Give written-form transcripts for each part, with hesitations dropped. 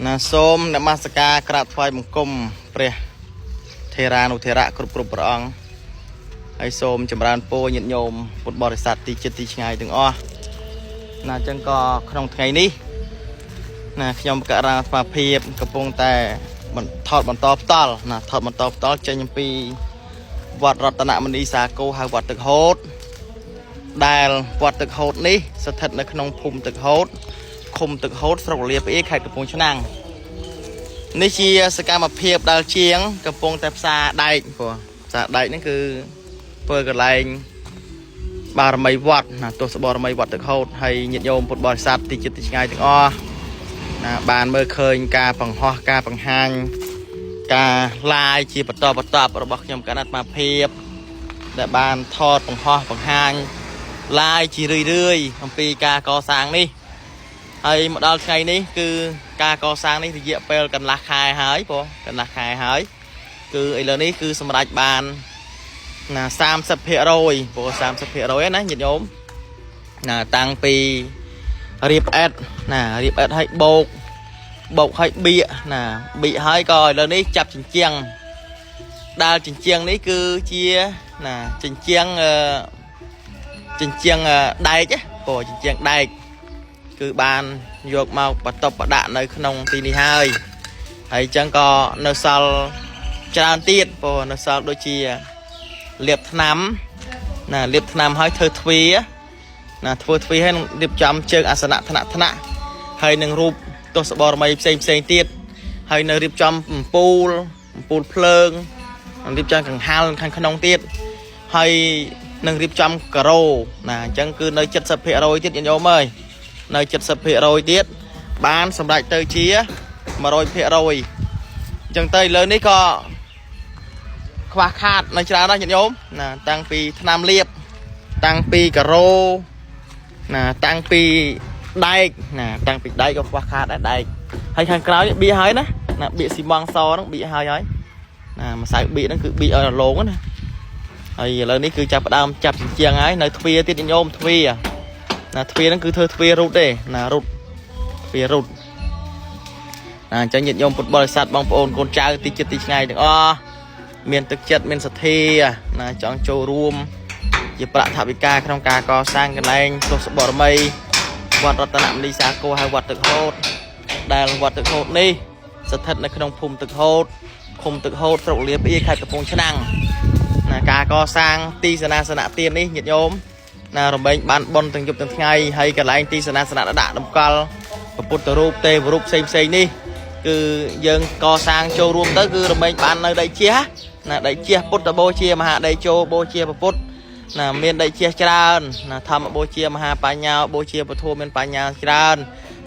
ណាសូមនមស្ការក្រាបថ្វាយបង្គំព្រះថេរានុថេរៈគ្រប់ព្រះអង្គហើយសូមចម្រើនពរញាតិញោមពុទ្ធបរិស័ទទីជិតទីឆ្ងាយទាំងអស់ណាអញ្ចឹងក៏ក្នុងថ្ងៃនេះណាខ្ញុំបករាស្វាភាពកំពុងតែថតបន្តផ្ទាល់ណាថតបន្តផ្ទាល់ចេញអំពីវត្តរតនមនីសាគរហៅវត្តទឹកហូតដែលវត្តទឹកហូតនេះស្ថិតនៅក្នុងភូមិទឹកហូតឃុំទឹកហូតស្រុកលាផ្អៀខេត្តកំពង់ឆ្នាំងនេះជាសកម្មភាពដែលជាងកំពុងតែផ្សារដែកព្រោះផ្សារដែកនេះគឺធ្វើកន្លែងបារមីវត្តណាទស្សបរមីវត្តទឹកហូតហើយញាតិញោមពុទ្ធបរិស័ទទីជិតទីឆ្ងាយទាំងអស់ណាបានមើលឃើញការបង្ហោះការបង្ហាញការឡាយជាបន្តរបស់ខ្ញុំកណាត់មកភាពដែលបានថតបង្ហោះបង្ហាញឡាយជារឿយអំពីការកសាងនេះហើយមកដល់ថ្ងៃនេះគឺការកសាងនេះរយៈពេលកន្លះខែហើយកន្លះខែហើយគឺឥឡូវនេះគឺសម្រេចបានណា 30% ព្រោះ 30% ណាញាតិញោមណាតាំងពីរៀបអេតណារៀបអេតឲ្យបោកឲ្យបៀកណាបៀកហើយក៏ឥឡូវនេះចាប់ជញ្ជាំងដាល់ជញ្ជាំងនេះគឺជាណាជញ្ជាំងដែកព្រោះជញ្ជាំងដែកគឺបានយកមកបន្ទប់បដាក់នៅក្នុងទីនេះហើយអញ្ចឹងក៏នៅសល់ច្រើនទៀតព្រោះនៅសល់ដូចជាលាបថ្នាំណាលាបថ្នាំឲ្យធ្វើទ្វាណាធ្វើទ្វាឲ្យនឹងរៀបចំជើងអាសនៈថ្នាក់ហើយនឹងរូបទស្សបរមីផ្សេងទៀតហើយនៅរៀបចំអំពូលភ្លើងរៀបចំកង្ហារខាងក្នុងទៀតហើយនឹងរៀបចំការ៉ូណាអញ្ចឹងគឺនៅ 70% ទៀតញាតិញោមអើយនៅ 70% ទៀតបានសម្រេចទៅជា 100% អញ្ចឹងទៅលើនេះក៏ខ្វះខាតនៅច្រើនណាស់ញាតិញោមណាតាំងពីថ្នាំលាបតាំងពីការ៉ូណាតាំងពីដែកណាតាំងពីដែកក៏ខ្វះខាតដែរដែកហើយខាងក្រោយបៀកហើយណាបៀកស៊ីម៉ងសហ្នឹងបៀកហើយណាម្សៅបៀកហ្នឹងគឺបៀកឲ្យរលោងណាហើយឥឡូវនេះគឺចាប់ផ្ដើមចាប់ជញ្ជាំងហើយនៅទ្វារទៀតញាតិញោមទ្វារណាទ្វារហ្នឹងគឺធ្វើទ្វាររត់ទេណារត់ទ្វាររត់ណាអញ្ចឹងញាតិញោមពុទ្ធបរិស័ទបងប្អូនកូនចៅទីជិតទីឆ្ងាយទាំងអស់មានទឹកចិត្តមានសទ្ធាណាចង់ចូលរួមជាប្រាក់ថវិកាក្នុងការកសាងកន្លែងទស្សបរមីវត្តរតនមនីសាគរហៅវត្តទឹកហូតដែលវត្តទឹកហូតនេះស្ថិតនៅក្នុងភូមិទឹកហូតឃុំទឹកហូតស្រុកលាផ្អៀខេត្តកំពង់ឆ្នាំងណាការកសាងទីសនាសនៈទាននេះញាតិញោមណារំលែងបានបុណ្យទាំងយប់ទាំងថ្ងៃហើយកន្លែងទីសនាសនៈដាក់តម្កល់ព្រះពុទ្ធរូបទេវរូបផ្សេងនេះគឺយើងកសាងចូលរួមទៅគឺរំលែងបាននៅដីជះណាដីជះពុទ្ធបូជាមហាដីជោបូជាព្រះពុទ្ធណាមានដីជះច្រើនណាធម្មបូជាមហាបញ្ញាបូជាពធមានបញ្ញាច្រើន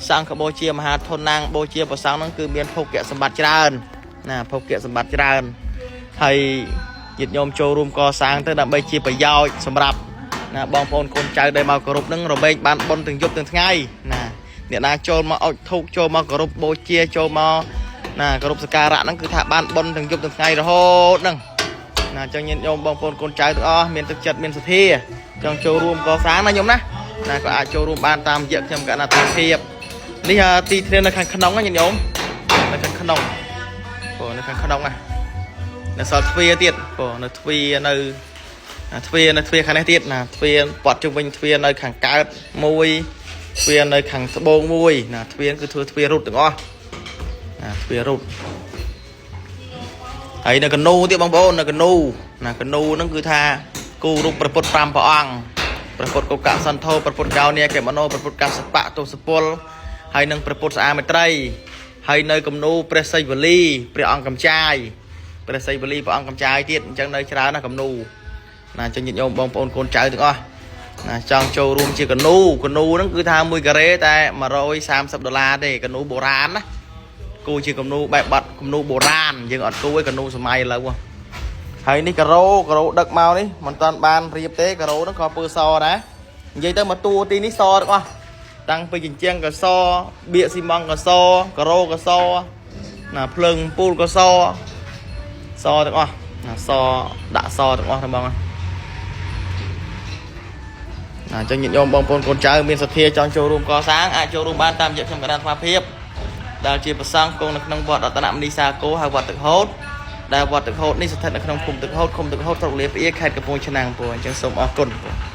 សង្ឃបូជាមហាធនណាងបូជាប្រសងហ្នឹងគឺមានភោគៈសម្បត្តិច្រើនណាភោគៈសម្បត្តិច្រើនហើយញាតិញោមចូលរួមកសាងទៅដើម្បីជាប្រយោជន៍សម្រាប់ណាបងប្អូនកូនចៅដែលមកគោរពនឹងរំលែងបានបុណ្យទាំងយប់ទាំងថ្ងៃណាអ្នកណាចូលមកអុជធូបចូលមកគោរពបូជាចូលមកណាគោរពសក្ការៈហ្នឹងគឺថាបានបុណ្យទាំងយប់ទាំងថ្ងៃរហូតហ្នឹងណាអញ្ចឹងញាតិញោមបងប្អូនកូនចៅទាំងអស់មានទឹកចិត្តមានសទ្ធាចង់ចូលរួមកសាងណាញោមណាក៏អាចចូលរួមបានតាមរយៈខ្ញុំកណ្ដាលតាមភាពនេះទីធ្លានៅខាងក្នុងណាញាតិញោមនៅខាងក្នុងព្រោះនៅខាងក្នុងណានៅសល់ទ្វារទៀតព្រោះនៅទ្វារនៅទ្វារខាងនេះទៀតណាទ្វារព័ទ្ធជុំវិញទ្វារនៅខាងកើតមួយទ្វារនៅខាងត្បូងមួយណាទ្វារគឺធ្វើទ្វាររត់ទាំងអស់ណាទ្វាររត់ហើយនៅកណូទៀតបងប្អូននៅកណូហ្នឹងគឺថាគូរូបព្រះពុទ្ធ5ព្រះអង្គព្រះពុទ្ធកុកសន្ធោព្រះពុទ្ធកោនីកេមនោព្រះពុទ្ធកសបៈទសពលហើយនឹងព្រះពុទ្ធស្អាមេត្រីហើយនៅកណូព្រះសីវលីព្រះអង្គកំចាយព្រះសីវលីព្រះអង្គកំចាយទៀតអញ្ចឹងនៅច្រើនណាកណូណាចឹងញាតិញោមបងប្អូនកូនចៅទាំងអស់ណាចង់ចូលរួមជាកណូហ្នឹងគឺថា1ការ៉េតែ$130ទេកណូបុរាណណាគូជាកណូបែបបាត់កណូបុរាណយើងអត់គូឯកណូសម័យឥឡូវហើយនេះការ៉ូដឹកមកនេះមិនតាន់បានរៀបទេការ៉ូហ្នឹងក៏ពើសដែរនិយាយទៅមកតួទីនេះសទាំងអស់តាំងពីជញ្ជាំងក៏សបៀកស៊ីម៉ងក៏សការ៉ូក៏សណាភ្លើងពូលក៏សទាំងអស់ណាសដាក់សទាំងអស់ហ្នឹងបងណាអញ្ចឹងញាតិញោមបងប្អូនកូនចៅមានសទ្ធាចង់ចូលរួមកសាងអាចចូលរួមបានតាមរយៈខ្ញុំកណ្ដាលស្មារភាព ដែលជាប្រសង់គង់នៅក្នុងវត្តរតនមនីសាគរហើយវត្តទឹកហូតដែលវត្តទឹកហូតនេះស្ថិតនៅក្នុងភូមិទឹកហូតឃុំទឹកហូតស្រុកលាភីខេត្តកំពង់ឆ្នាំងពូអញ្ចឹងសូមអរគុណពូ